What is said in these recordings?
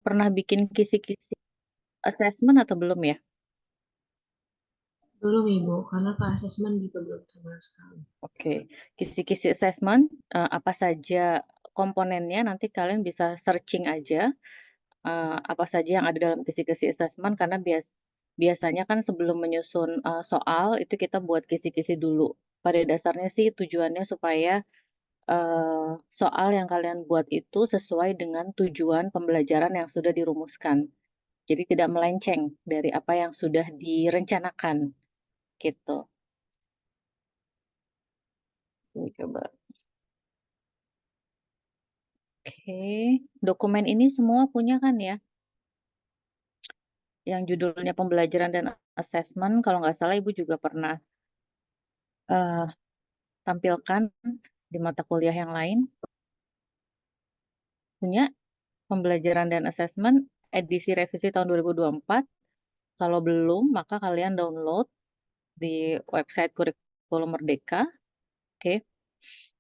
pernah bikin kisi-kisi assessment atau belum ya? Belum Ibu, karena ke asesmen juga belum sama sekali. Oke, kisi-kisi assessment apa saja komponennya nanti kalian bisa searching aja apa saja yang ada dalam kisi-kisi assessment karena biasanya kan sebelum menyusun soal itu kita buat kisi-kisi dulu. Pada dasarnya sih tujuannya supaya soal yang kalian buat itu sesuai dengan tujuan pembelajaran yang sudah dirumuskan. Jadi tidak melenceng dari apa yang sudah direncanakan gitu. Ini coba. Oke, dokumen ini semua punya kan ya? Yang judulnya pembelajaran dan assessment, kalau nggak salah Ibu juga pernah eh, tampilkan di mata kuliah yang lain. Punya pembelajaran dan assessment edisi revisi tahun 2024. Kalau belum, maka kalian download di website Kurikulum Merdeka. Oke,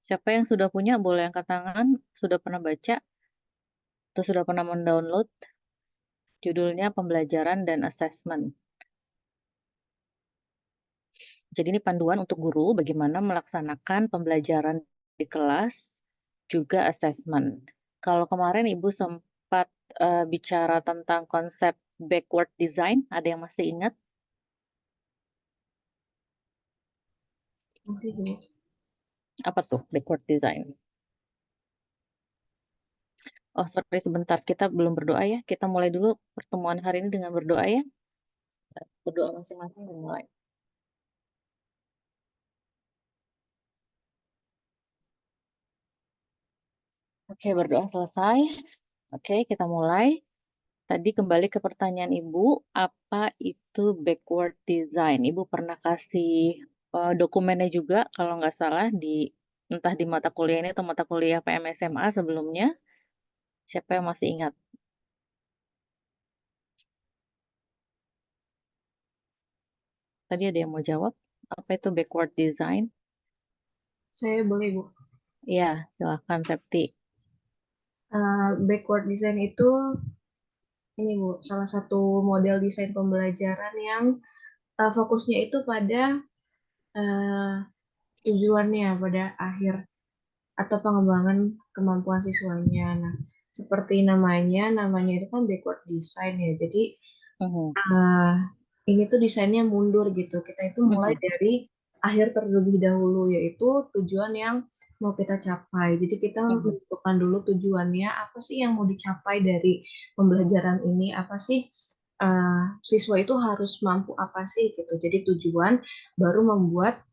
siapa yang sudah punya boleh angkat tangan, sudah pernah baca atau sudah pernah mendownload judulnya pembelajaran dan assessment. Jadi ini panduan untuk guru bagaimana melaksanakan pembelajaran di kelas, juga assessment. Kalau kemarin Ibu sempat bicara tentang konsep backward design, ada yang masih ingat? Masih Ibu. Apa tuh backward design? Oh, sorry sebentar, kita belum berdoa ya. Kita mulai dulu pertemuan hari ini dengan berdoa ya. Berdoa masing-masing dan mulai. Oke, berdoa selesai. Oke, kita mulai. Tadi kembali ke pertanyaan Ibu, apa itu backward design? Ibu pernah kasih dokumennya juga, kalau nggak salah, entah di mata kuliah ini atau mata kuliah PMSMA sebelumnya. Siapa yang masih ingat? Tadi ada yang mau jawab? Apa itu backward design? Saya boleh Ibu. Ya, silahkan Septi. Backward design itu ini Bu, salah satu model desain pembelajaran yang fokusnya itu pada uh, tujuannya, pada akhir atau pengembangan kemampuan siswanya. Nah, seperti namanya itu kan backward design ya. Jadi Mhm, uh, ini tuh desainnya mundur gitu. Kita itu mulai mhm, dari akhir terlebih dahulu, yaitu tujuan yang mau kita capai. Jadi kita mhm, menentukan dulu tujuannya, apa sih yang mau dicapai dari pembelajaran ini, apa sih siswa itu harus mampu apa sih gitu. Jadi tujuan baru membuat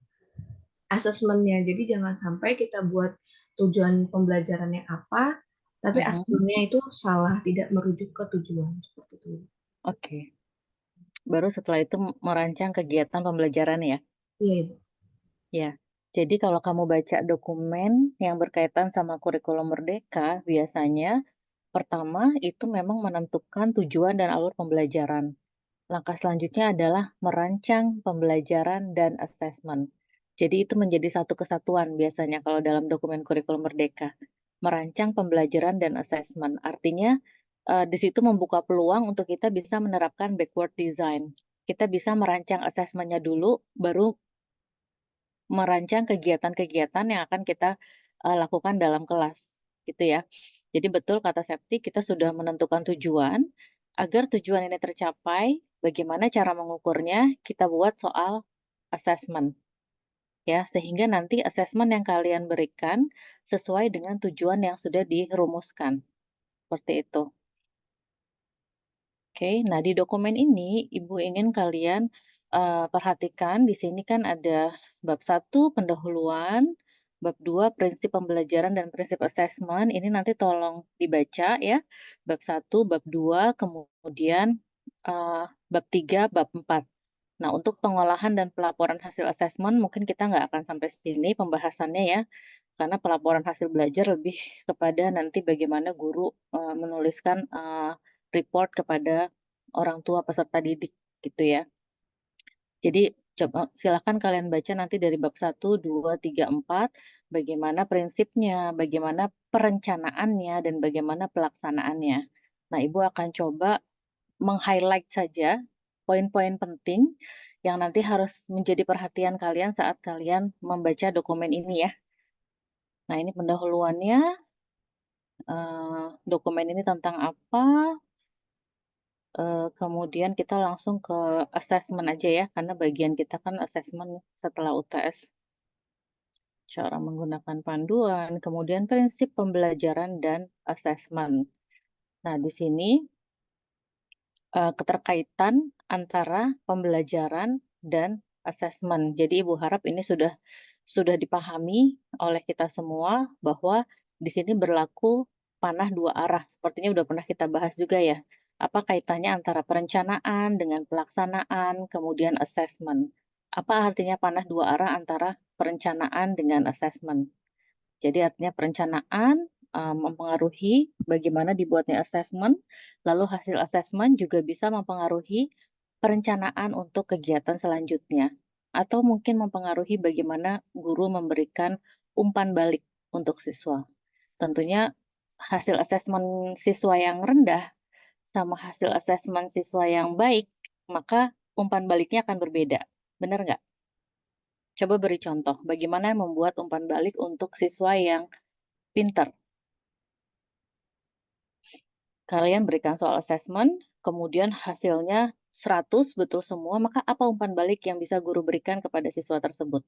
asesmennya. Jadi jangan sampai kita buat tujuan pembelajarannya apa, tapi mhm. asesmennya itu salah, tidak merujuk ke tujuan seperti itu. Oke. Baru setelah itu merancang kegiatan pembelajaran ya. Iya, Ibu. Ya, jadi kalau kamu baca dokumen yang berkaitan sama kurikulum Merdeka, biasanya pertama itu memang menentukan tujuan dan alur pembelajaran. Langkah selanjutnya adalah merancang pembelajaran dan asesmen. Jadi itu menjadi satu kesatuan biasanya kalau dalam dokumen kurikulum Merdeka. Merancang pembelajaran dan asesmen. Artinya di situ membuka peluang untuk kita bisa menerapkan backward design. Kita bisa merancang asesmennya dulu, baru merancang kegiatan-kegiatan yang akan kita lakukan dalam kelas, gitu ya. Jadi betul kata Septi, kita sudah menentukan tujuan. Agar tujuan ini tercapai, bagaimana cara mengukurnya? Kita buat soal assessment, ya, sehingga nanti assessment yang kalian berikan sesuai dengan tujuan yang sudah dirumuskan, seperti itu. Oke, nah di dokumen ini Ibu ingin kalian perhatikan di sini kan ada bab 1 pendahuluan, bab 2 prinsip pembelajaran dan prinsip assessment. Ini nanti tolong dibaca ya. Bab 1, bab 2, kemudian bab 3, bab 4. Nah, untuk pengolahan dan pelaporan hasil assessment mungkin kita nggak akan sampai sini pembahasannya ya, karena pelaporan hasil belajar lebih kepada nanti bagaimana guru menuliskan report kepada orang tua peserta didik gitu ya. Jadi coba silakan kalian baca nanti dari bab 1, 2, 3, 4, bagaimana prinsipnya, bagaimana perencanaannya, dan bagaimana pelaksanaannya. Nah, Ibu akan coba meng-highlight saja poin-poin penting yang nanti harus menjadi perhatian kalian saat kalian membaca dokumen ini ya. Nah, ini pendahuluannya, dokumen ini tentang apa, kemudian kita langsung ke assessment aja ya, karena bagian kita kan assessment setelah UTS. Cara menggunakan panduan, kemudian prinsip pembelajaran dan assessment. Nah, di sini keterkaitan antara pembelajaran dan asesmen. Jadi Ibu harap ini sudah dipahami oleh kita semua bahwa di sini berlaku panah dua arah. Sepertinya udah pernah kita bahas juga ya. Apa kaitannya antara perencanaan dengan pelaksanaan, kemudian asesmen. Apa artinya panah dua arah antara perencanaan dengan asesmen? Jadi artinya perencanaan mempengaruhi bagaimana dibuatnya asesmen, lalu hasil asesmen juga bisa mempengaruhi perencanaan untuk kegiatan selanjutnya, atau mungkin mempengaruhi bagaimana guru memberikan umpan balik untuk siswa. Tentunya hasil asesmen siswa yang rendah sama hasil asesmen siswa yang baik, maka umpan baliknya akan berbeda. Benar nggak? Coba beri contoh, bagaimana membuat umpan balik untuk siswa yang pinter. Kalian berikan soal assessment, kemudian hasilnya 100 betul semua, maka apa umpan balik yang bisa guru berikan kepada siswa tersebut?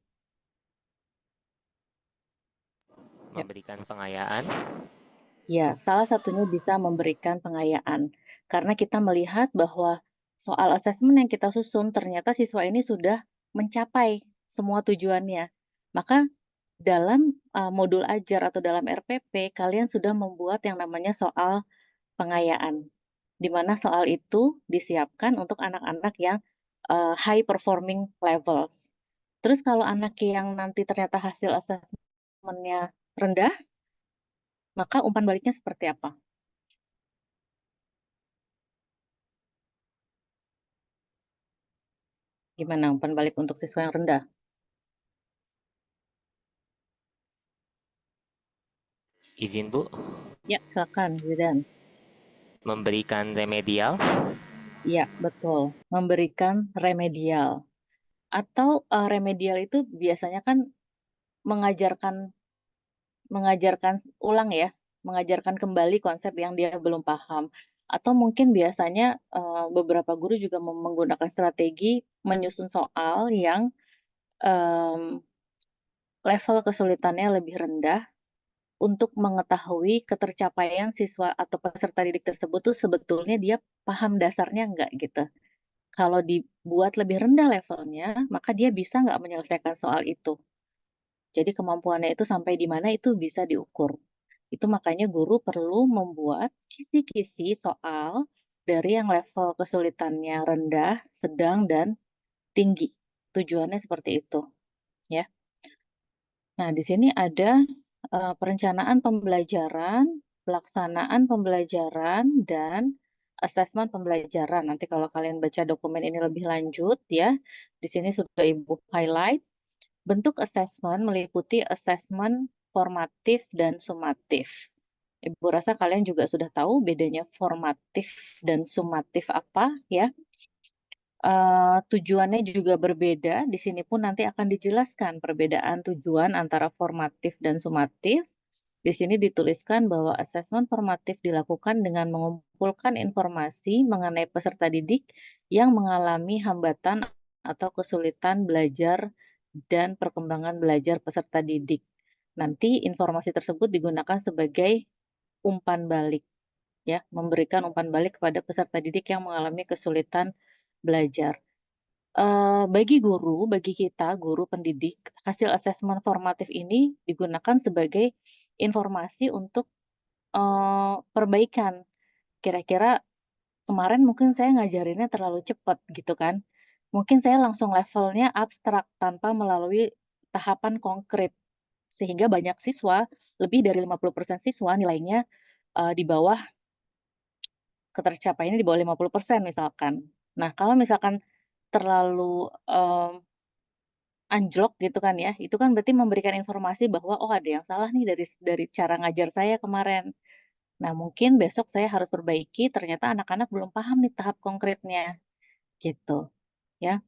Ya, Memberikan pengayaan. ya, salah satunya bisa memberikan pengayaan. Karena kita melihat bahwa soal assessment yang kita susun, ternyata siswa ini sudah mencapai semua tujuannya. Maka dalam modul ajar atau dalam RPP, kalian sudah membuat yang namanya soal pengayaan, di mana soal itu disiapkan untuk anak-anak yang high performing levels. Terus kalau anak yang nanti ternyata hasil asesmennya rendah, maka umpan baliknya seperti apa? Gimana umpan balik untuk siswa yang rendah? Izin Bu, Ya, silakan, Zidan. memberikan remedial. Ya, betul. Memberikan remedial. Atau remedial itu biasanya kan mengajarkan mengajarkan ulang ya, mengajarkan kembali konsep yang dia belum paham. Atau mungkin biasanya, beberapa guru juga menggunakan strategi menyusun soal yang, mmm, level kesulitannya lebih rendah untuk mengetahui ketercapaian siswa atau peserta didik tersebut tuh sebetulnya dia paham dasarnya nggak, gitu. Kalau dibuat lebih rendah levelnya, maka dia bisa nggak menyelesaikan soal itu. Jadi kemampuannya itu sampai di mana itu bisa diukur. Itu makanya guru perlu membuat kisi-kisi soal dari yang level kesulitannya rendah, sedang, dan tinggi. Tujuannya seperti itu, ya. Nah, di sini ada perencanaan pembelajaran, pelaksanaan pembelajaran, dan asesmen pembelajaran. Nanti kalau kalian baca dokumen ini lebih lanjut, ya, di sini sudah Ibu highlight. Bentuk asesmen meliputi asesmen formatif dan sumatif. Ibu rasa kalian juga sudah tahu bedanya formatif dan sumatif apa ya. Tujuannya juga berbeda. Di sini pun nanti akan dijelaskan perbedaan tujuan antara formatif dan sumatif. Di sini dituliskan bahwa asesmen formatif dilakukan dengan mengumpulkan informasi mengenai peserta didik yang mengalami hambatan atau kesulitan belajar dan perkembangan belajar peserta didik. Nanti informasi tersebut digunakan sebagai umpan balik, ya, memberikan umpan balik kepada peserta didik yang mengalami kesulitan belajar. Bagi guru, bagi kita, guru pendidik, hasil asesmen formatif ini digunakan sebagai informasi untuk perbaikan. Kira-kira kemarin mungkin saya ngajarinnya terlalu cepat gitu kan. Mungkin saya langsung levelnya abstrak tanpa melalui tahapan konkret. Sehingga banyak siswa, lebih dari 50% siswa nilainya, di bawah ketercapaiannya di bawah 50% misalkan. Nah, kalau misalkan terlalu, anjlok gitu kan ya, itu kan berarti memberikan informasi bahwa, "Oh, ada yang salah nih dari cara ngajar saya kemarin." Nah, mungkin besok saya harus perbaiki, ternyata anak-anak belum paham nih tahap konkretnya, gitu, ya.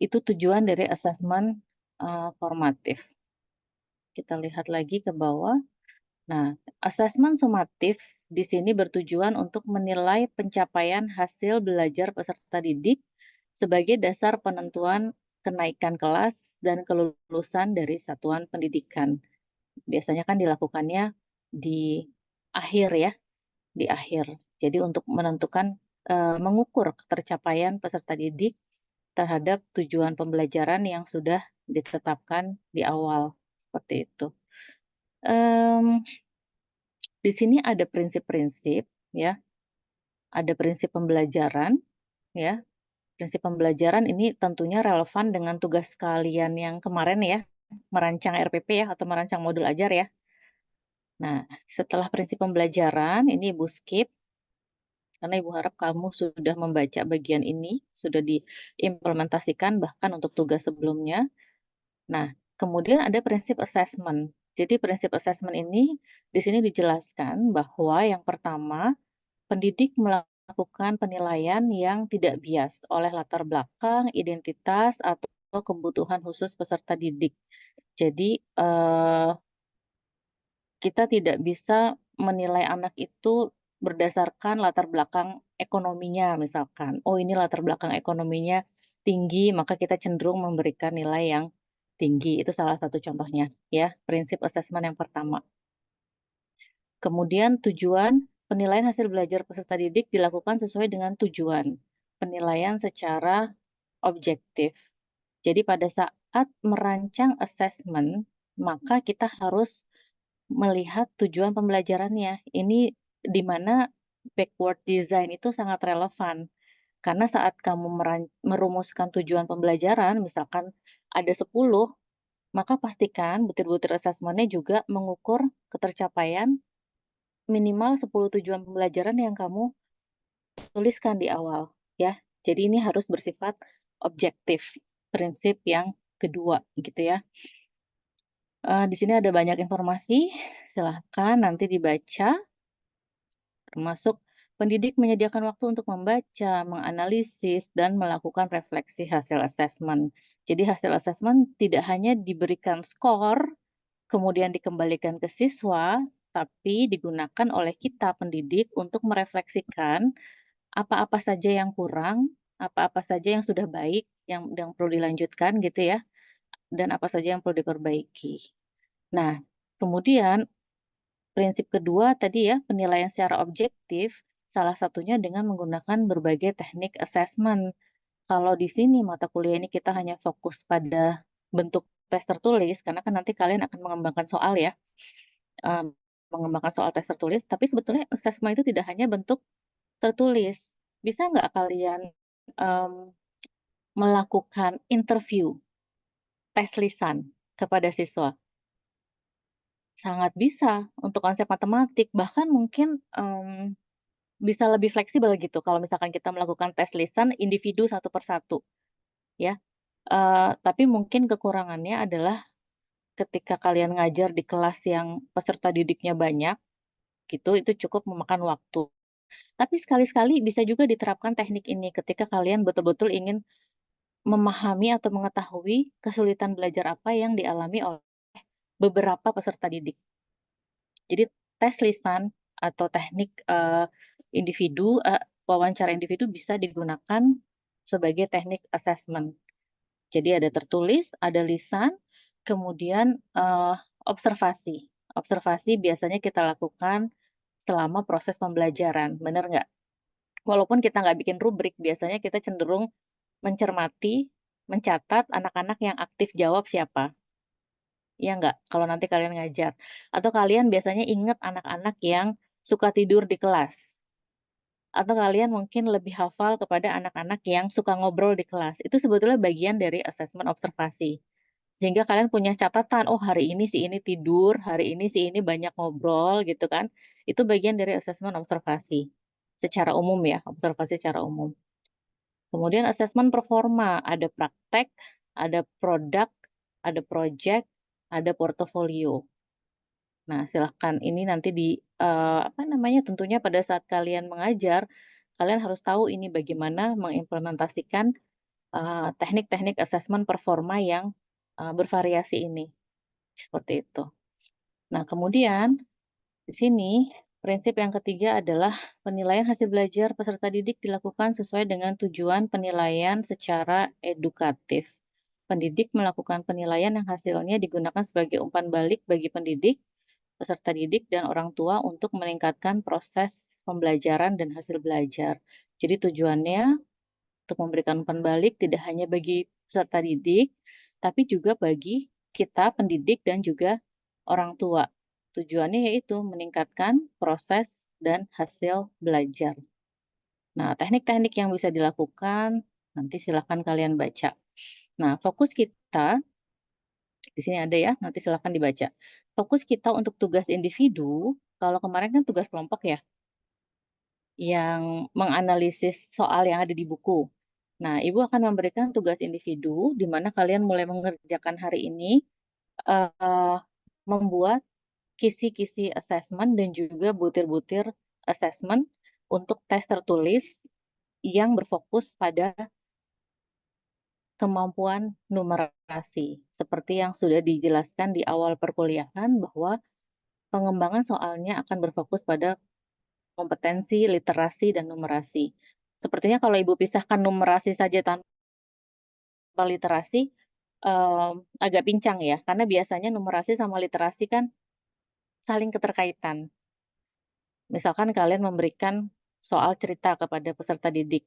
Itu tujuan dari asesmen, formatif. Kita lihat lagi ke bawah. Nah, asesmen sumatif di sini bertujuan untuk menilai pencapaian hasil belajar peserta didik sebagai dasar penentuan kenaikan kelas dan kelulusan dari satuan pendidikan. Biasanya kan dilakukannya di akhir ya, di akhir. Jadi untuk menentukan, mengukur ketercapaian peserta didik terhadap tujuan pembelajaran yang sudah ditetapkan di awal, seperti itu. Mmm, di sini ada prinsip-prinsip ya, ada prinsip pembelajaran ya. Prinsip pembelajaran ini tentunya relevan dengan tugas kalian yang kemarin ya, merancang RPP ya atau merancang modul ajar ya. Nah, setelah prinsip pembelajaran ini Ibu skip, karena Ibu harap kamu sudah membaca bagian ini, sudah diimplementasikan bahkan untuk tugas sebelumnya. Nah, kemudian ada prinsip assessment. Jadi prinsip assessment ini di sini dijelaskan bahwa yang pertama, pendidik melakukan penilaian yang tidak bias oleh latar belakang, identitas, atau kebutuhan khusus peserta didik. Jadi, kita tidak bisa menilai anak itu berdasarkan latar belakang ekonominya misalkan. Oh, ini latar belakang ekonominya tinggi, maka kita cenderung memberikan nilai yang tinggi. Itu salah satu contohnya ya, prinsip asesmen yang pertama. Kemudian tujuan penilaian hasil belajar peserta didik dilakukan sesuai dengan tujuan. Penilaian secara objektif. Jadi pada saat merancang asesmen, maka kita harus melihat tujuan pembelajarannya. Ini di mana backward design itu sangat relevan. Karena saat kamu merumuskan tujuan pembelajaran, misalkan ada 10, maka pastikan butir-butir asesmennya juga mengukur ketercapaian minimal 10 tujuan pembelajaran yang kamu tuliskan di awal, ya. Jadi ini harus bersifat objektif, prinsip yang kedua, gitu ya. Di sini ada banyak informasi, silahkan nanti dibaca, termasuk pendidik menyediakan waktu untuk membaca, menganalisis, dan melakukan refleksi hasil asesmen. Jadi hasil asesmen tidak hanya diberikan skor, kemudian dikembalikan ke siswa, tapi digunakan oleh kita pendidik untuk merefleksikan apa-apa saja yang kurang, apa-apa saja yang sudah baik, yang perlu dilanjutkan gitu ya, dan apa saja yang perlu diperbaiki. Nah, kemudian prinsip kedua tadi ya, penilaian secara objektif, salah satunya dengan menggunakan berbagai teknik assessment. Kalau di sini mata kuliah ini kita hanya fokus pada bentuk tes tertulis, karena kan nanti kalian akan mengembangkan soal ya, mmm, mengembangkan soal tes tertulis, tapi sebetulnya assessment itu tidak hanya bentuk tertulis. Bisa nggak kalian, mmm, melakukan interview, tes lisan kepada siswa? Sangat bisa untuk konsep matematik, bahkan mungkin, bisa lebih fleksibel gitu kalau misalkan kita melakukan tes lisan individu satu per satu ya, tapi mungkin kekurangannya adalah ketika kalian ngajar di kelas yang peserta didiknya banyak gitu, itu cukup memakan waktu. Tapi sekali-sekali bisa juga diterapkan teknik ini ketika kalian betul-betul ingin memahami atau mengetahui kesulitan belajar apa yang dialami oleh beberapa peserta didik. Jadi tes lisan atau teknik, wawancara individu bisa digunakan sebagai teknik assessment. Jadi ada tertulis, ada lisan, kemudian, observasi. Observasi biasanya kita lakukan selama proses pembelajaran, bener nggak? Walaupun kita nggak bikin rubrik, biasanya kita cenderung mencermati, mencatat anak-anak yang aktif jawab siapa. Iya nggak? Kalau nanti kalian ngajar. Atau kalian biasanya ingat anak-anak yang suka tidur di kelas. Atau kalian mungkin lebih hafal kepada anak-anak yang suka ngobrol di kelas. Itu sebetulnya bagian dari asesmen observasi. Sehingga kalian punya catatan, oh hari ini si ini tidur, hari ini si ini banyak ngobrol gitu kan. Itu bagian dari asesmen observasi. Secara umum ya, observasi secara umum. Kemudian asesmen performa, ada praktek, ada produk, ada project, ada portofolio. Nah, silahkan ini nanti tentunya pada saat kalian mengajar, kalian harus tahu ini bagaimana mengimplementasikan, teknik-teknik asesmen performa yang, bervariasi ini, seperti itu. Nah, kemudian di sini prinsip yang ketiga adalah penilaian hasil belajar peserta didik dilakukan sesuai dengan tujuan penilaian secara edukatif. Pendidik melakukan penilaian yang hasilnya digunakan sebagai umpan balik bagi pendidik, peserta didik, dan orang tua untuk meningkatkan proses pembelajaran dan hasil belajar. Jadi tujuannya untuk memberikan umpan balik tidak hanya bagi peserta didik, tapi juga bagi kita pendidik dan juga orang tua. Tujuannya yaitu meningkatkan proses dan hasil belajar. Nah, teknik-teknik yang bisa dilakukan nanti silakan kalian baca. Nah, fokus kita di sini ada ya, nanti silakan dibaca. Fokus kita untuk tugas individu, kalau kemarin kan tugas kelompok ya, yang menganalisis soal yang ada di buku. Nah, Ibu akan memberikan tugas individu, di mana kalian mulai mengerjakan hari ini, membuat kisi-kisi assessment dan juga butir-butir assessment untuk tes tertulis yang berfokus pada kemampuan numerasi. Seperti yang sudah dijelaskan di awal perkuliahan bahwa pengembangan soalnya akan berfokus pada kompetensi, literasi, dan numerasi. Sepertinya kalau Ibu pisahkan numerasi saja tanpa literasi, agak pincang ya, karena biasanya numerasi sama literasi kan saling keterkaitan. Misalkan kalian memberikan soal cerita kepada peserta didik,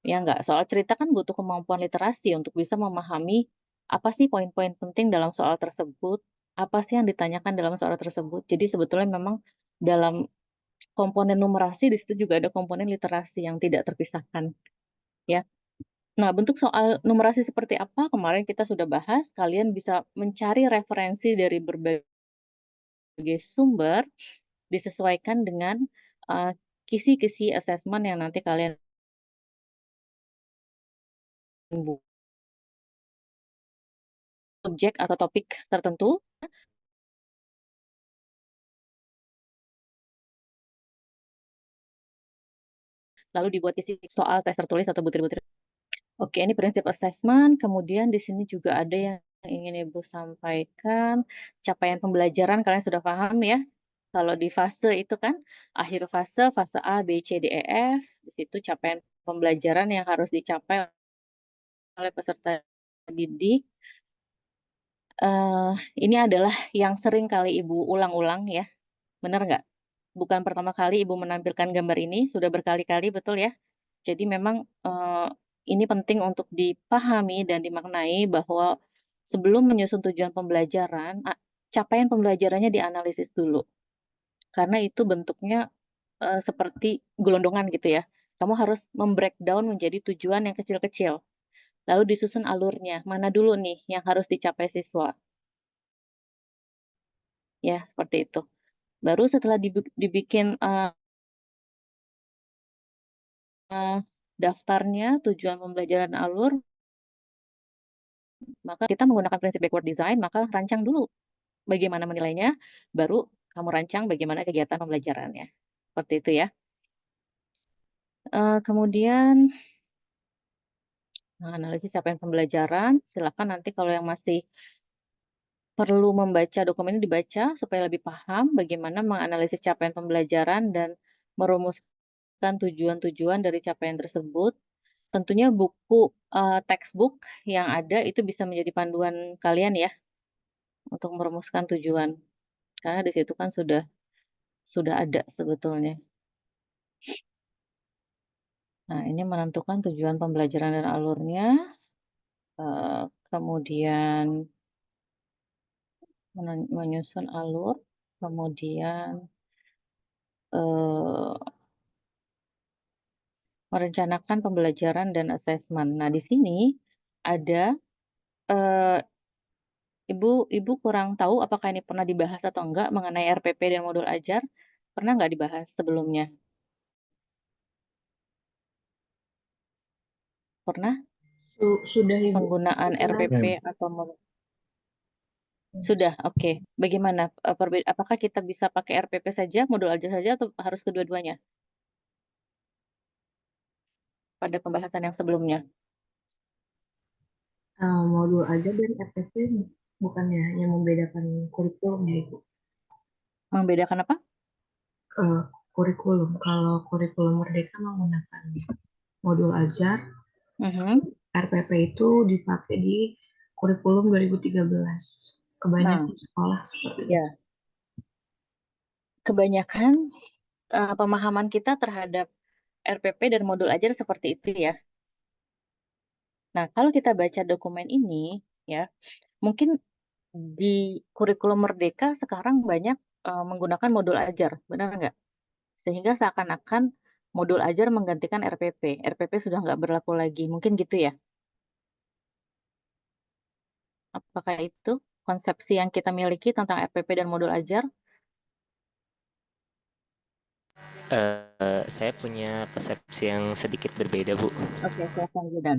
ya nggak? Soal cerita kan butuh kemampuan literasi untuk bisa memahami apa sih poin-poin penting dalam soal tersebut, apa sih yang ditanyakan dalam soal tersebut. Jadi sebetulnya memang dalam komponen numerasi di situ juga ada komponen literasi yang tidak terpisahkan, ya. Nah, bentuk soal numerasi seperti apa kemarin kita sudah bahas, kalian bisa mencari referensi dari berbagai sumber, disesuaikan dengan, kisi-kisi asesmen yang nanti kalian buat subjek atau topik tertentu, lalu dibuat kisi soal tes tertulis atau butir-butir. Oke, ini prinsip assessment, kemudian di sini juga ada yang ingin Ibu sampaikan, capaian pembelajaran kalian sudah paham ya? Kalau di fase itu kan, akhir fase, fase A, B, C, D, E, F, di situ capaian pembelajaran yang harus dicapai oleh peserta didik. Ini adalah yang sering kali Ibu ulang-ulang ya, benar nggak? Bukan pertama kali Ibu menampilkan gambar ini, sudah berkali-kali, betul ya? Jadi memang, ini penting untuk dipahami dan dimaknai bahwa sebelum menyusun tujuan pembelajaran, capaian pembelajarannya dianalisis dulu. Karena itu bentuknya, seperti gelondongan gitu ya. Kamu harus mem-breakdown menjadi tujuan yang kecil-kecil, lalu disusun alurnya, mana dulu nih yang harus dicapai siswa, ya seperti itu. Baru setelah dibikin, daftarnya, tujuan pembelajaran alur, maka kita menggunakan prinsip backward design, maka rancang dulu bagaimana menilainya, baru kamu rancang bagaimana kegiatan pembelajarannya. Seperti itu ya. Kemudian analisis capaian pembelajaran, silakan nanti kalau yang masih perlu membaca dokumen ini dibaca supaya lebih paham bagaimana menganalisis capaian pembelajaran dan merumuskan tujuan-tujuan dari capaian tersebut. Tentunya buku, textbook yang ada itu bisa menjadi panduan kalian ya, untuk merumuskan tujuan. Karena di situ kan sudah ada sebetulnya. Nah, ini menentukan tujuan pembelajaran dan alurnya, kemudian menyusun alur, kemudian, merencanakan pembelajaran dan asesmen. Nah, di sini ada, eee, Ibu kurang tahu apakah ini pernah dibahas atau enggak mengenai RPP dan modul ajar, pernah nggak dibahas sebelumnya? Pernah? Sudah Ibu, Penggunaan pernah. RPP Ya, atau Sudah, oke. Bagaimana apakah kita bisa pakai RPP saja, modul ajar saja, atau harus kedua-duanya pada pembahasan yang sebelumnya? Modul aja dan FTP bukannya yang membedakan kurikulumnya itu. Membedakan apa? Kurikulum. Kalau kurikulum Merdeka menggunakan modul ajar, Mhm. RPP itu dipakai di kurikulum 2013. Nah, Kebanyakan sekolah seperti itu. ya, kebanyakan pemahaman kita terhadap RPP dan modul ajar seperti itu ya. Nah, kalau kita baca dokumen ini, ya, mungkin di kurikulum Merdeka sekarang banyak menggunakan modul ajar, benar nggak? Sehingga seakan-akan modul ajar menggantikan RPP. RPP sudah nggak berlaku lagi, mungkin gitu ya? Apakah itu konsepsi yang kita miliki tentang RPP dan modul ajar? Saya punya persepsi yang sedikit berbeda, Bu. Oke, silakan Zidan.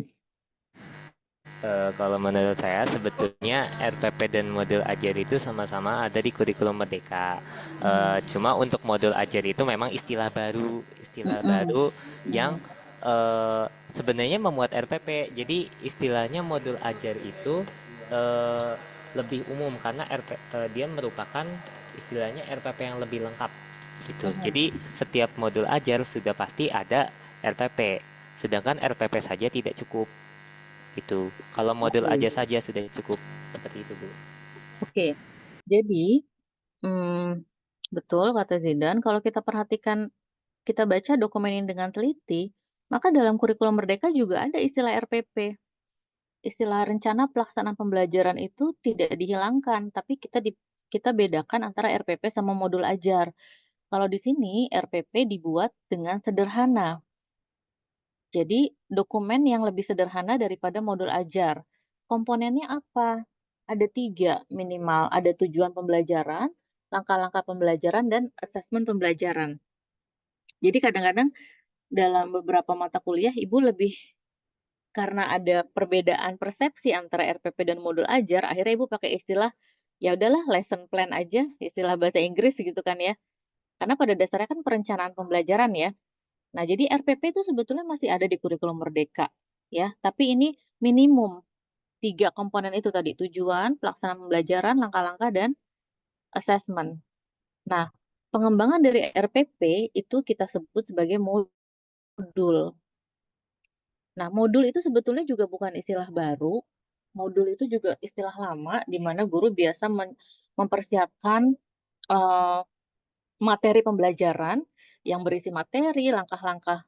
Kalau menurut saya sebetulnya RPP dan modul ajar itu sama-sama ada di kurikulum Merdeka. Cuma untuk modul ajar itu memang istilah Mm-mm. baru yang Mm. sebenarnya memuat RPP. Jadi istilahnya modul ajar itu eh, lebih umum karena dia merupakan istilahnya RPP yang lebih lengkap gitu. Mhm. Jadi setiap modul ajar sudah pasti ada RPP. Sedangkan RPP saja tidak cukup gitu. Kalau model Oke, aja saja sudah cukup seperti itu, Bu. oke. Jadi, mm, betul kata Zidan, kalau kita perhatikan, kita baca dokumen ini dengan teliti, maka dalam kurikulum Merdeka juga ada istilah RPP. Istilah rencana pelaksanaan pembelajaran itu tidak dihilangkan, tapi kita bedakan antara RPP sama modul ajar. Kalau di sini RPP dibuat dengan sederhana. Jadi dokumen yang lebih sederhana daripada modul ajar. Komponennya apa? Ada 3 minimal, ada tujuan pembelajaran, langkah-langkah pembelajaran, dan asesmen pembelajaran. Jadi kadang-kadang dalam beberapa mata kuliah Ibu lebih, karena ada perbedaan persepsi antara RPP dan modul ajar, akhirnya Ibu pakai istilah, ya udahlah lesson plan aja, istilah bahasa Inggris gitu kan ya. Karena pada dasarnya kan perencanaan pembelajaran ya. Nah, jadi RPP itu sebetulnya masih ada di kurikulum Merdeka, ya. Tapi ini minimum 3 komponen itu tadi, tujuan, pelaksanaan pembelajaran, langkah-langkah, dan asesmen. Nah, pengembangan dari RPP itu kita sebut sebagai modul. Nah, modul itu sebetulnya juga bukan istilah baru. Modul itu juga istilah lama di mana guru biasa mempersiapkan eh, materi pembelajaran yang berisi materi, langkah-langkah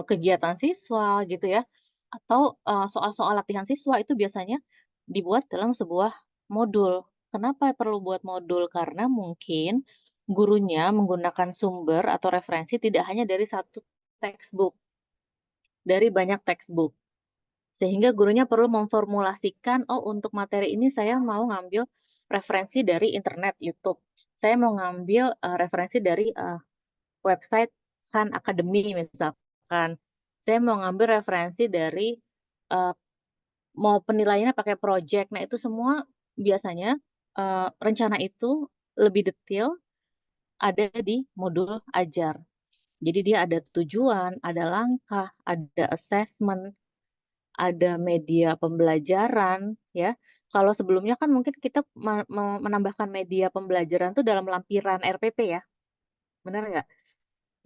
kegiatan siswa gitu ya, atau soal-soal latihan siswa itu biasanya dibuat dalam sebuah modul. Kenapa perlu buat modul? Karena mungkin gurunya menggunakan sumber atau referensi tidak hanya dari satu textbook, dari banyak textbook. Sehingga gurunya perlu memformulasikan, oh untuk materi ini saya mau ngambil referensi dari internet, YouTube. Saya mau ngambil referensi dari website Khan Academy misalkan. Saya mau ngambil referensi dari eh, mau penilaiannya pakai project. Nah, itu semua biasanya rencana itu lebih detail ada di modul ajar. Jadi dia ada tujuan, ada langkah, ada assessment, ada media pembelajaran, ya. Kalau sebelumnya kan mungkin kita menambahkan media pembelajaran tuh dalam lampiran RPP ya, benar nggak?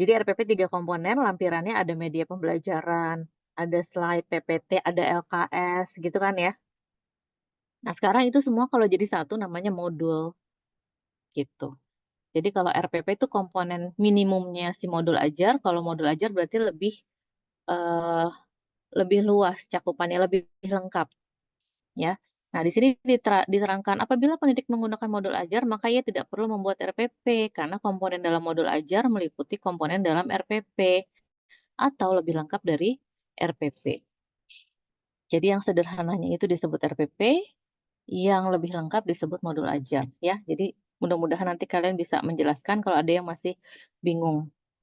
Jadi RPP 3 komponen, lampirannya ada media pembelajaran, ada slide PPT, ada LKS, gitu kan ya. Nah, sekarang itu semua kalau jadi satu namanya modul, gitu. Jadi kalau RPP itu komponen minimumnya si modul ajar, kalau modul ajar berarti eh, lebih luas cakupannya, lebih lengkap, ya. Nah, di sini diterangkan apabila pendidik menggunakan modul ajar, maka ia tidak perlu membuat RPP karena komponen dalam modul ajar meliputi komponen dalam RPP atau lebih lengkap dari RPP. Jadi yang sederhananya itu disebut RPP, yang lebih lengkap disebut modul ajar ya. Jadi mudah-mudahan nanti kalian bisa menjelaskan kalau ada yang masih bingung.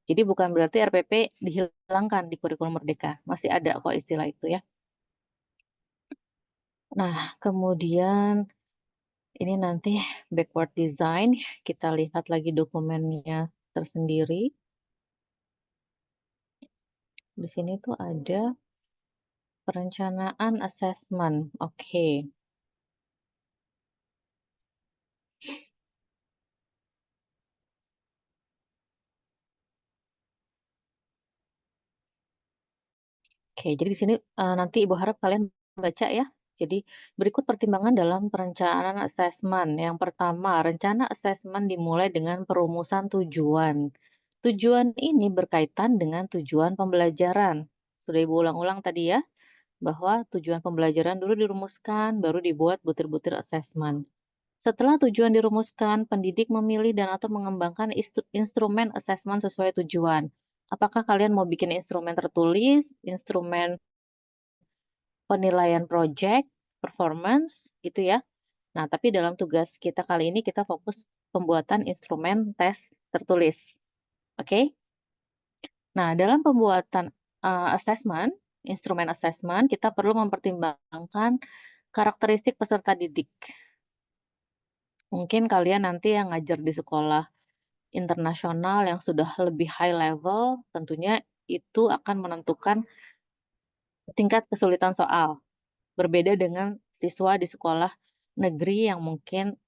Jadi bukan berarti RPP dihilangkan di kurikulum Merdeka, masih ada kok istilah itu ya. Nah, kemudian Ini nanti backward design, kita lihat lagi dokumennya tersendiri. Di sini tuh ada perencanaan assessment. Oke. Oke, jadi di sini nanti Ibu harap kalian baca ya. Jadi berikut pertimbangan dalam perencanaan assessment. Yang pertama, rencana assessment dimulai dengan perumusan tujuan. Tujuan ini berkaitan dengan tujuan pembelajaran. Sudah Ibu ulang-ulang tadi ya, bahwa tujuan pembelajaran dulu dirumuskan, baru dibuat butir-butir assessment. Setelah tujuan dirumuskan, pendidik memilih dan atau mengembangkan instrumen assessment sesuai tujuan. Apakah kalian mau bikin instrumen tertulis, instrumen penilaian project, performance, gitu ya. Nah, tapi dalam tugas kita kali ini kita fokus pembuatan instrumen tes tertulis. Oke? Nah, dalam pembuatan assessment, instrumen assessment, kita perlu mempertimbangkan karakteristik peserta didik. Mungkin kalian nanti yang ngajar di sekolah internasional yang sudah lebih high level, tentunya itu akan menentukan tingkat kesulitan soal. Berbeda dengan siswa di sekolah negeri yang mungkin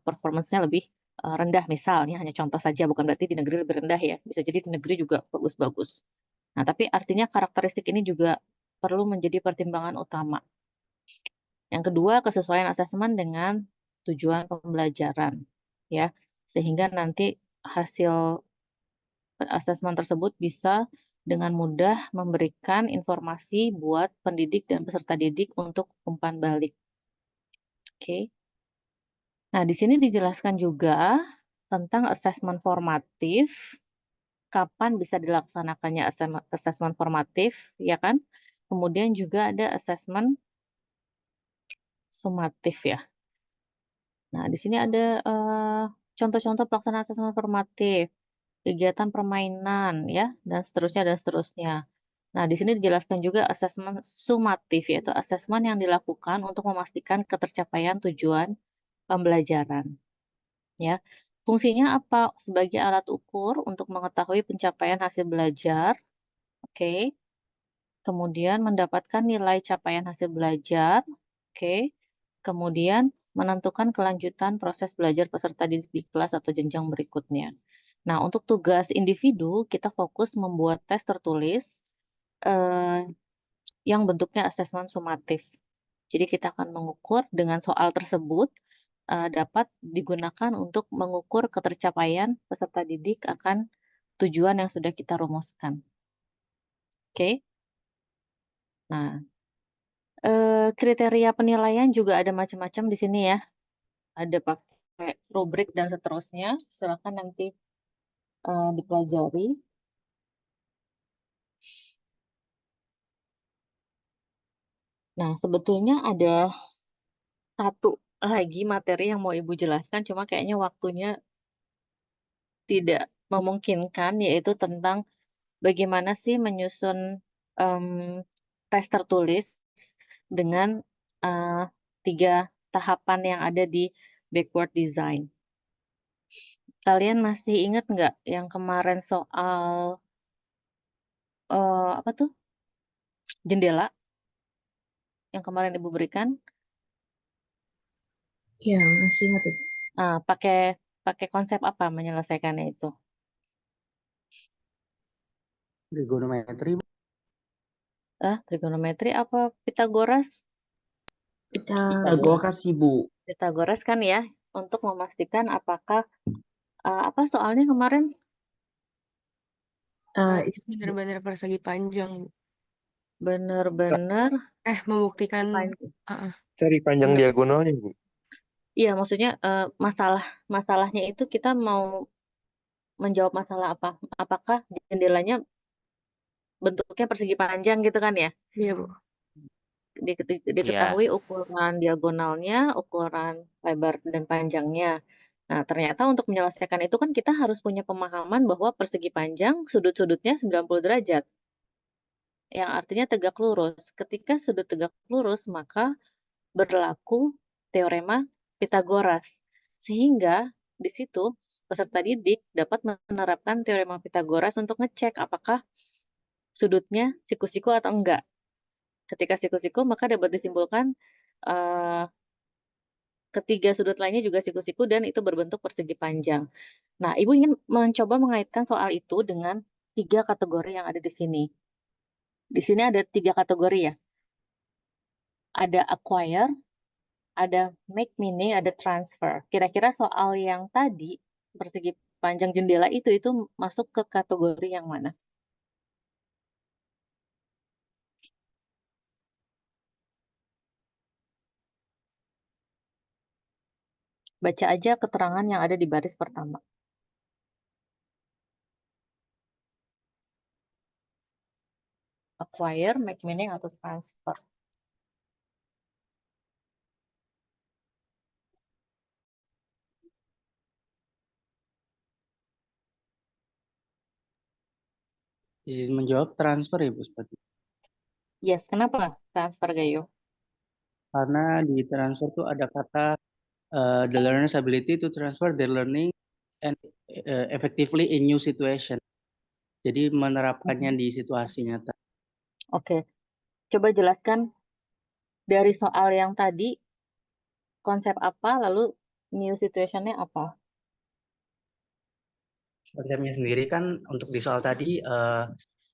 performance-nya lebih rendah misalnya, hanya contoh saja, bukan berarti di negeri lebih rendah ya, bisa jadi di negeri juga bagus-bagus. Nah, tapi artinya karakteristik ini juga perlu menjadi pertimbangan utama. Yang kedua, kesesuaian asesmen dengan tujuan pembelajaran, ya, sehingga nanti hasil asesmen tersebut bisa dengan mudah memberikan informasi buat pendidik dan peserta didik untuk umpan balik. Oke. Nah, di sini dijelaskan juga tentang asesmen formatif, kapan bisa dilaksanakannya asesmen formatif, ya kan? Kemudian juga ada asesmen sumatif ya. Nah, di sini ada contoh-contoh pelaksanaan asesmen formatif, kegiatan permainan ya, dan seterusnya dan seterusnya. Nah, di sini dijelaskan juga asesmen sumatif, yaitu asesmen yang dilakukan untuk memastikan ketercapaian tujuan pembelajaran. Ya, fungsinya apa? Sebagai alat ukur untuk mengetahui pencapaian hasil belajar, oke. Kemudian mendapatkan nilai capaian hasil belajar, oke. Kemudian menentukan kelanjutan proses belajar peserta didik di kelas atau jenjang berikutnya. Nah, untuk tugas individu, kita fokus membuat tes tertulis eh, yang bentuknya asesmen sumatif. Jadi kita akan mengukur dengan soal tersebut dapat digunakan untuk mengukur ketercapaian peserta didik akan tujuan yang sudah kita rumuskan. Oke. Nah, kriteria penilaian juga ada macam-macam di sini ya. Ada pakai rubrik dan seterusnya. Silakan nanti dipelajari. Nah, sebetulnya ada satu lagi materi yang mau Ibu jelaskan, cuma kayaknya waktunya tidak memungkinkan, yaitu tentang bagaimana sih menyusun em, tes tertulis dengan eh, 3 tahapan yang ada di backward design. Kalian masih ingat nggak yang kemarin soal apa tuh jendela yang kemarin Ibu berikan? Iya, masih ingat itu. Pakai pakai konsep apa menyelesaikannya itu? Trigonometri. Trigonometri apa Pitagoras? Kita Pitagoras sih, Bu. Pitagoras kan ya, untuk memastikan apakah apa soalnya kemarin? itu Benar-benar persegi panjang. Bener-bener Membuktikan Cari panjang bener. diagonalnya, Bu. Iya, maksudnya masalahnya itu kita mau menjawab masalah apa? Apakah jendelanya bentuknya persegi panjang gitu kan ya? Iya, Bu. Iya. Diketahui ukuran diagonalnya, ukuran lebar dan panjangnya. Nah, ternyata untuk menyelesaikan itu kan kita harus punya pemahaman bahwa persegi panjang sudut-sudutnya 90 derajat. Yang artinya tegak lurus. Ketika sudut tegak lurus, maka berlaku teorema Pitagoras. Sehingga di situ peserta didik dapat menerapkan teorema Pitagoras untuk ngecek apakah sudutnya siku-siku atau enggak. Ketika siku-siku, maka dapat disimpulkan eh, ketiga sudut lainnya juga siku-siku dan itu berbentuk persegi panjang. Nah, Ibu ingin mencoba mengaitkan soal itu dengan 3 kategori yang ada di sini. Di sini ada 3 kategori ya. Ada acquire, ada make meaning, ada transfer. Kira-kira soal yang tadi, persegi panjang jendela itu masuk ke kategori yang mana? Baca aja keterangan yang ada di baris pertama. Acquire, make meaning, atau transfer. Izin menjawab transfer ya Bu seperti. Yes, kenapa transfer, Gayo? Karena di transfer tuh ada kata the learner's ability to transfer their learning and effectively in new situation. Jadi menerapkannya di situasi nyata. Oke, coba jelaskan dari soal yang tadi, konsep apa, lalu new situation-nya apa? Konsepnya sendiri kan untuk di soal tadi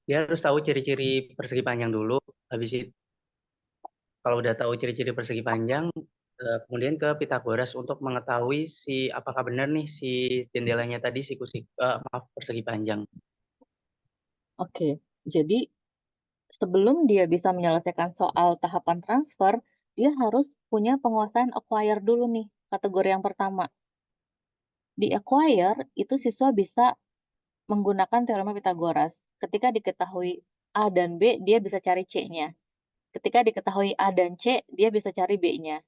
dia harus tahu ciri-ciri persegi panjang dulu. Habis itu kalau udah tahu ciri-ciri persegi panjang, kemudian ke Pitagoras untuk mengetahui si apakah benar nih si jendelanya tadi maaf persegi panjang. Oke, jadi sebelum dia bisa menyelesaikan soal tahapan transfer, dia harus punya penguasaan acquire dulu nih, kategori yang pertama. Di acquire, itu siswa bisa menggunakan teorema Pitagoras. Ketika diketahui A dan B, dia bisa cari C-nya. Ketika diketahui A dan C, dia bisa cari B-nya.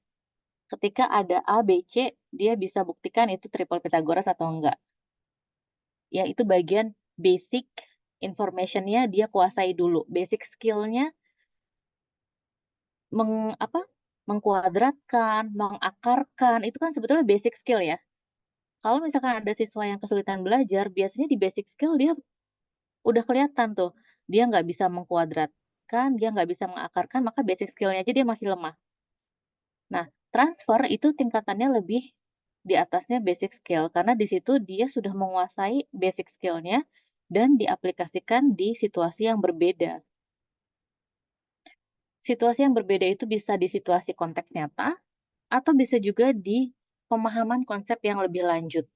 Ketika ada A, B, C, dia bisa buktikan itu triple Pitagoras atau enggak. Ya, itu bagian basic information-nya dia kuasai dulu. Basic skill-nya mengkuadratkan, mengakarkan, itu kan sebetulnya basic skill ya. Kalau misalkan ada siswa yang kesulitan belajar, biasanya di basic skill dia udah kelihatan tuh. Dia nggak bisa mengkuadratkan, dia nggak bisa mengakarkan, maka basic skill-nya aja dia masih lemah. Nah, transfer itu tingkatannya lebih di atasnya basic skill, karena di situ dia sudah menguasai basic skill-nya dan diaplikasikan di situasi yang berbeda. Situasi yang berbeda itu bisa di situasi konteks nyata, atau bisa juga di pemahaman konsep yang lebih lanjut.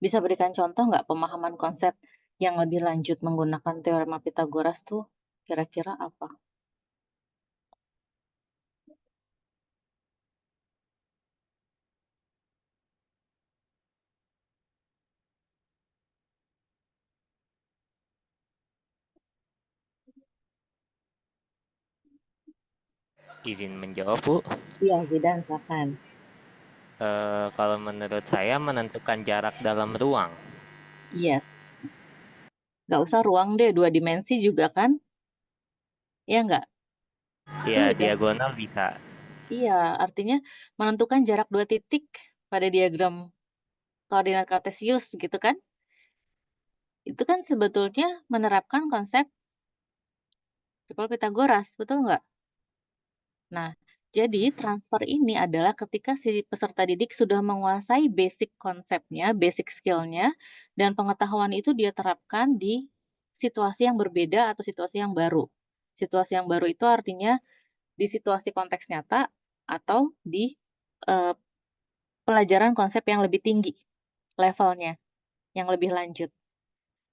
Bisa berikan contoh nggak pemahaman konsep yang lebih lanjut menggunakan teorema Pitagoras tuh kira-kira apa? Izin menjawab, Bu. Iya, Zidan, silakan. Kalau menurut saya menentukan jarak dalam ruang. Yes. Nggak usah ruang deh, 2 dimensi juga kan? Iya nggak? Itu Ya, udah. diagonal bisa. Iya, artinya menentukan jarak 2 titik pada diagram koordinat kartesius gitu kan? Itu kan sebetulnya menerapkan konsep triple Pitagoras, betul nggak? Nah, jadi transfer ini adalah ketika si peserta didik sudah menguasai basic konsepnya, basic skill-nya, dan pengetahuan itu dia terapkan di situasi yang berbeda atau situasi yang baru. Situasi yang baru itu artinya di situasi konteks nyata atau di eh, pelajaran konsep yang lebih tinggi levelnya, yang lebih lanjut.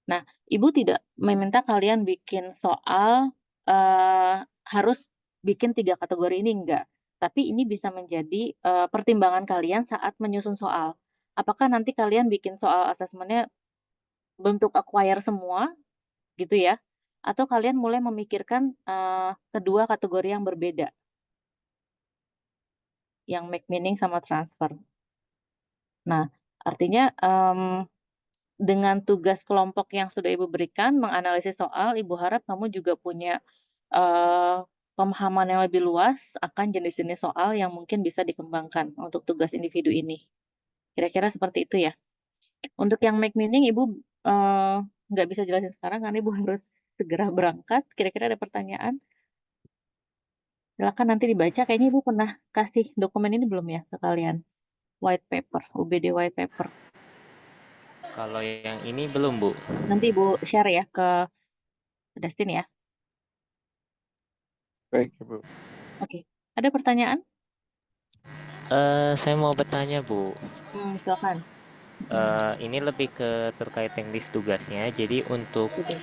Nah, Ibu tidak meminta kalian bikin soal harus bikin 3 kategori ini, enggak. Tapi ini bisa menjadi pertimbangan kalian saat menyusun soal. Apakah nanti kalian bikin soal asesmennya bentuk acquire semua, gitu ya? Atau kalian mulai memikirkan kedua kategori yang berbeda, yang make meaning sama transfer. Nah, artinya dengan tugas kelompok yang sudah Ibu berikan, menganalisis soal, Ibu harap kamu juga punya pemahaman yang lebih luas akan jenis-jenis soal yang mungkin bisa dikembangkan untuk tugas individu ini. Kira-kira seperti itu ya. Untuk yang make meaning Ibu nggak bisa jelasin sekarang karena Ibu harus segera berangkat. Kira-kira ada pertanyaan? Silakan nanti dibaca. Kayaknya Ibu pernah kasih dokumen ini belum ya ke kalian? White paper, UBD white paper. Kalau yang ini belum, Bu. Nanti Ibu share ya ke Destin ya. Baik, Ibu. Oke. Ada pertanyaan? Saya mau bertanya, Bu. Silakan. Ini lebih ke terkait teknis tugasnya. Jadi untuk Oke.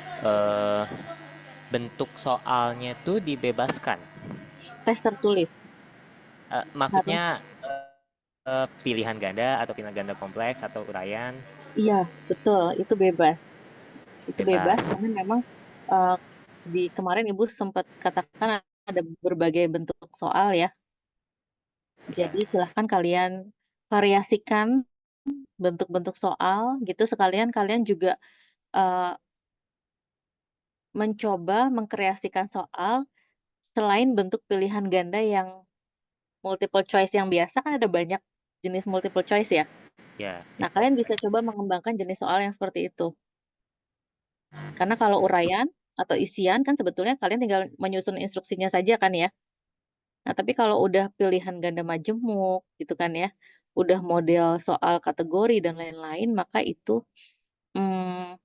bentuk soalnya tuh dibebaskan. Tes tertulis. Maksudnya pilihan ganda atau pilihan ganda kompleks atau uraian. Iya, betul. Itu bebas. Itu bebas Bebas. karena memang di kemarin Ibu sempat katakan ada berbagai bentuk soal ya. Ya. Jadi silahkan kalian variasikan bentuk-bentuk soal gitu. Sekalian kalian juga eh, mencoba mengkreasikan soal selain bentuk pilihan ganda yang multiple choice yang biasa kan ada banyak jenis multiple choice ya. Ya. Nah, kalian bisa coba mengembangkan jenis soal yang seperti itu. Karena kalau uraian atau isian kan sebetulnya kalian tinggal menyusun instruksinya saja kan ya. Nah, tapi kalau udah pilihan ganda majemuk gitu kan ya, udah model soal kategori dan lain-lain, maka itu mm,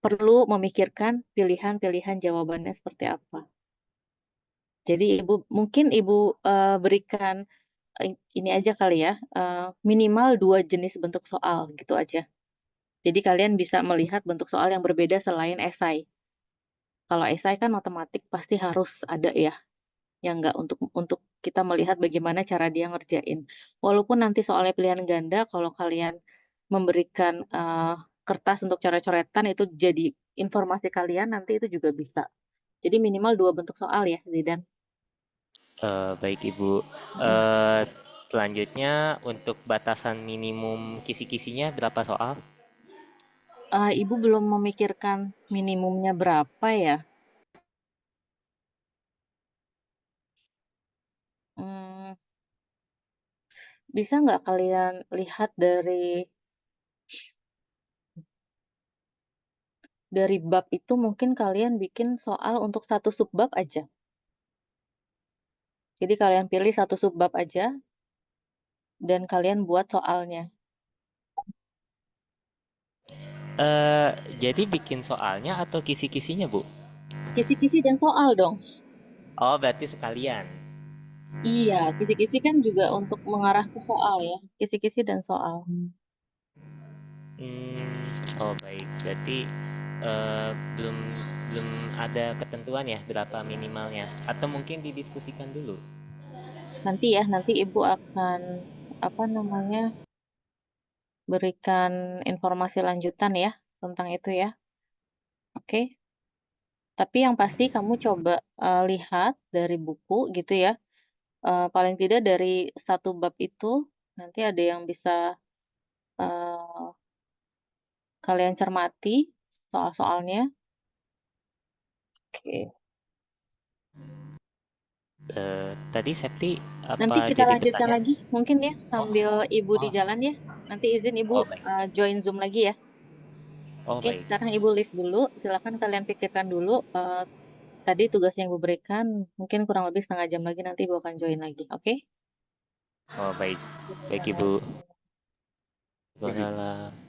perlu memikirkan pilihan-pilihan jawabannya seperti apa. Jadi mungkin Ibu berikan ini aja kali ya, minimal 2 jenis bentuk soal gitu aja. Jadi kalian bisa melihat bentuk soal yang berbeda selain esai. Kalau esai kan otomatis pasti harus ada ya, yang enggak untuk kita melihat bagaimana cara dia ngerjain. Walaupun nanti soalnya pilihan ganda, kalau kalian memberikan kertas untuk coret-coretan itu jadi informasi kalian nanti itu juga bisa. Jadi minimal 2 bentuk soal ya, Zidan. Baik, Ibu. Hmm. Selanjutnya untuk batasan minimum kisi-kisinya berapa soal? Ibu belum memikirkan minimumnya berapa ya? Hmm, bisa nggak kalian lihat dari bab itu mungkin kalian bikin soal untuk satu subbab aja. Jadi kalian pilih satu subbab aja dan kalian buat soalnya. Jadi bikin soalnya atau kisi-kisinya, Bu? Kisi-kisi dan soal dong. Oh, berarti sekalian. Iya, kisi-kisi kan juga untuk mengarah ke soal ya. Kisi-kisi dan soal. Oh baik. Berarti belum belum ada ketentuan ya berapa minimalnya? Atau mungkin didiskusikan dulu? Nanti ya, nanti Ibu akan apa namanya berikan informasi lanjutan ya tentang itu ya. Oke. Tapi yang pasti kamu coba lihat dari buku gitu ya. Paling tidak dari satu bab itu nanti ada yang bisa eh, kalian cermati soal-soalnya. Oke. Tadi Septi Nanti apa kita jadi lanjutkan bertanya? lagi mungkin ya Oh, sambil Ibu di oh, jalan ya. Nanti izin Ibu oh baik. join Zoom lagi ya. Oh Oke, baik. sekarang Ibu live dulu. Silakan kalian pikirkan dulu. Tadi tugas yang Ibu berikan mungkin kurang lebih setengah jam lagi nanti Ibu akan join lagi. Oke? Oh baik. Baik Ibu. Waalaikumsalam.